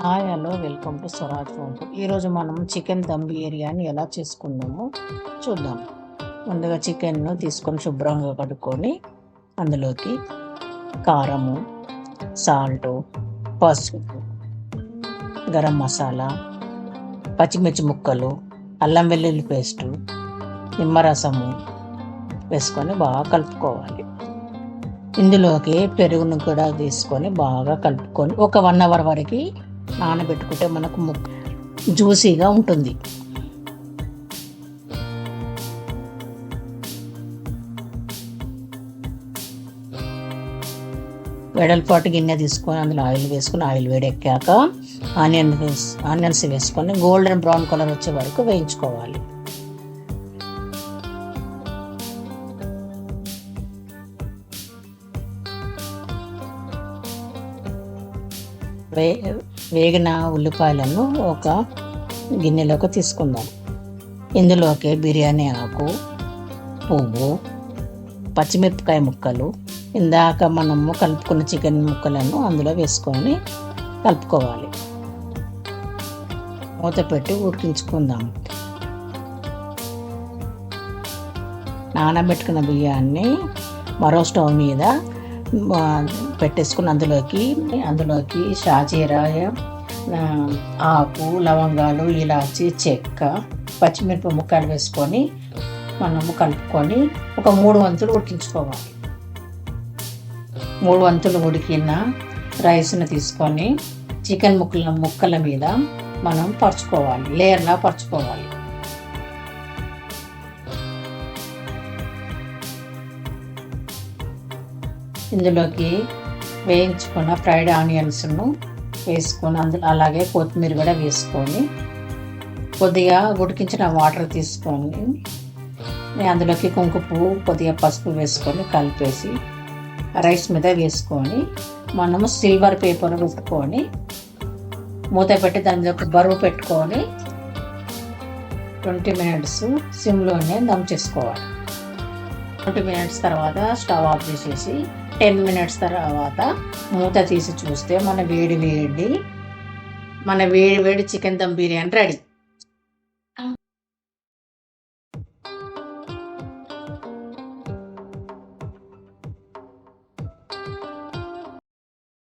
Hi hello welcome to Swaraj home food. ఈరోజు మనం chicken dum biryani ఎలా చేసుకుందామో చూద్దాం. ముందుగా చికెన్ను తీసుకొని శుభ్రంగా కడుక్కొని అందులోకి కారము, సాల్టు, పసుపు, గరం మసాలా, పచ్చిమిర్చి ముక్కలు, అల్లం వెల్లుల్లి పేస్టు, నిమ్మరసము వేసుకొని బాగా కలుపుకోవాలి. ఇందులోకి పెరుగును కూడా తీసుకొని బాగా కలుపుకొని ఒక 1 అవర్ వరకు నానబెట్టుకుంటే మనకు జ్యూసీగా ఉంటుంది. వెడల్పాటు గిన్నె తీసుకొని అందులో ఆయిల్ వేసుకొని ఆయిల్ వేడెక్కాక ఆనియన్స్ వేసుకొని గోల్డెన్ బ్రౌన్ కలర్ వచ్చే వరకు వేయించుకోవాలి. వేగిన ఉల్లిపాయలను ఒక గిన్నెలోకి తీసుకుందాం. ఇందులోకి బిర్యానీ ఆకు, పువ్వు, పచ్చిమిరపకాయ ముక్కలు, ఇందాక మనము కలుపుకున్న చికెన్ ముక్కలను అందులో వేసుకొని కలుపుకోవాలి. మూత పెట్టి ఉడికించుకుందాం. నానబెట్టుకున్న బియ్యాన్ని మరో స్టవ్ మీద పెట్టేసుకుని అందులోకి షాజీరా, ఆకు, లవంగాలు, ఇలాచి, చెక్క, పచ్చిమిరపకాయ ముక్కలు వేసుకొని మనము కలుపుకొని ఒక 3 వంతులు ఉడికించుకోవాలి. 3 వంతులు ఉడికిన రైస్ని తీసుకొని చికెన్ ముక్కల మీద మనం పరుచుకోవాలి, లేయర్లా పరుచుకోవాలి. ఇందులోకి వేయించుకున్న ఫ్రైడ్ ఆనియన్స్ను వేసుకొని అలాగే కొత్తిమీర కూడా వేసుకొని కొద్దిగా ఉడికించిన వాటర్ తీసుకొని అందులోకి కుంకుమ పువ్వు, కొద్దిగా పసుపు వేసుకొని కలిపేసి రైస్ మీద వేసుకొని మనము సిల్వర్ పేపర్ పెట్టుకొని మూత పెట్టి దాని మీద బరువు పెట్టుకొని 20 మినిట్స్ సిమ్లోనే దమ్ చేసుకోవాలి. 20 మినిట్స్ తర్వాత స్టవ్ ఆఫ్ చేసేసి 10 మినిట్స్ తర్వాత మూత తీసి చూస్తే మన వేడి చికెన్ దమ్ బిర్యానీ రెడీ.